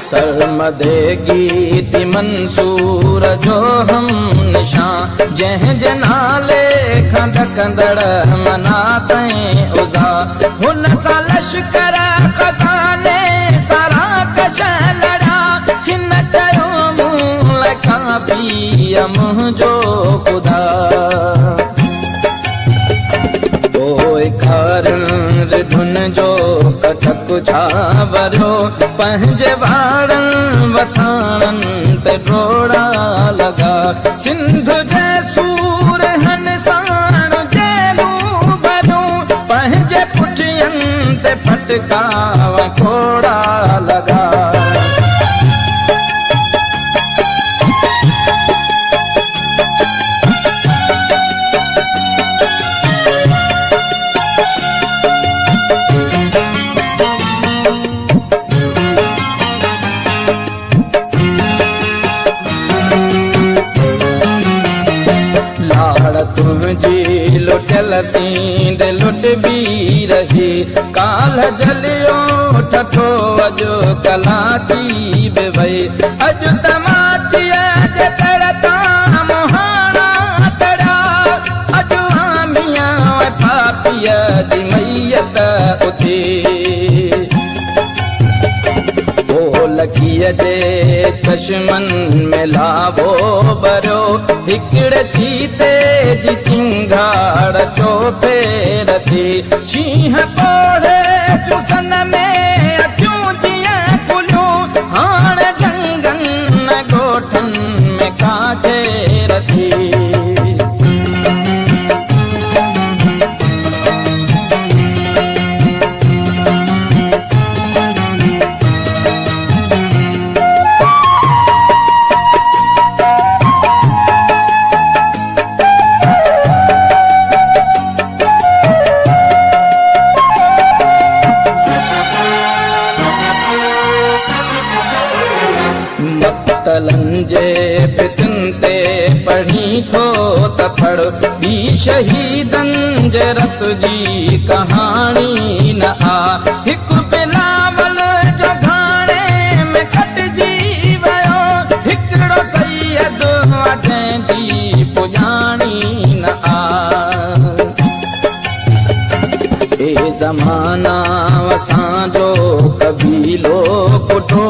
सरमदे गीत मंसूर जो हम निशान जह जनाले खंद कंदड़ मना तैं उज़ा हुन सा लश्कर खजाने सारा कश लड़ा हिन चयो मूं काफ़ी मुंहिंजो ख़ुदा धुन जो कथक छा वरियो पंहिंजे वारनि वथाणनि ते डोड़ा लॻा सिंध जे सूर हन साण जेलूं भरियूं पंहिंजे पुठियनि ते फटका खोड़ा लॻा तुझी लुटल सींद लुट भी रही काल जलियो ठठो अजो कलाकी बि वई अजु तमाचिया जे तड़ता मोहाणा तड़ा अजु आमिया पापिया जी मैयत उथी लखीअ जे चश्मनि में लावो भरियो हिकिड़े चीते जी चिंगाड़ चोपे रथी शींहं पोड़े चुसन में अखियूं जीअं खुलियूं हाणे जंगनि ॻोठनि में कांचे रथी जे फितन ते पढ़ी थो त पढ़ बी शहीदन जे रत जी कहानी न आ हिकु बिलावल जो घाणे में कटजी वियो हिकिड़ो सैयद जंहिंजी पुॼाणी न आ ए ज़माना असांजो कबीलो पुठो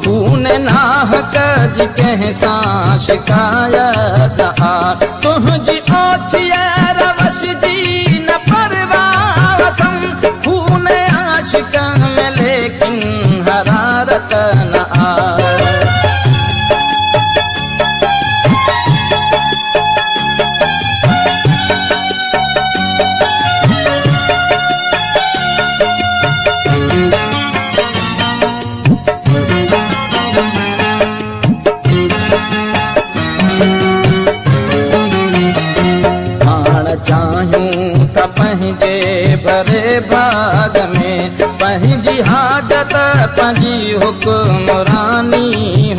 खून नाहक जी कंहिं सां शिकायत आ तुंहिंजी ओछिया रवश जी न परवाह वठनि खून आशिक में लेकिन हरारत न आ पंहिंजे भरे भाग में पंहिंजी हाजत पंहिंजी हुक्मरानी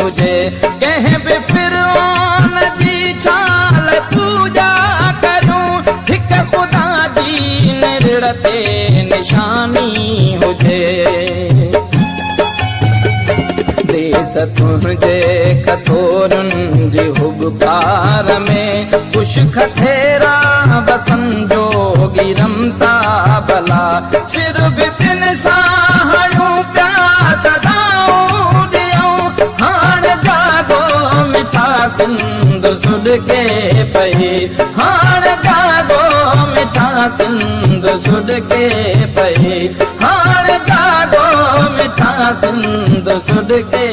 हुजे कंहिं बि फिरौन जी छाल पूजा करूं हिकु ख़ुदा जी निड़ ते निशानी हुजे देस तुंहिंजे कथोरनि जी हुॿकार में ख़ुश खथेरा बसन जोगी रमता भला सिर बि तिन सां हणूं पिया सदाऊं ॾियूं हाणे जागो मिठा सिंध सुॾके पई हाणे जागो मिठा सिंध सुॾके पई हाणे जागो मिठा सिंध सुॾके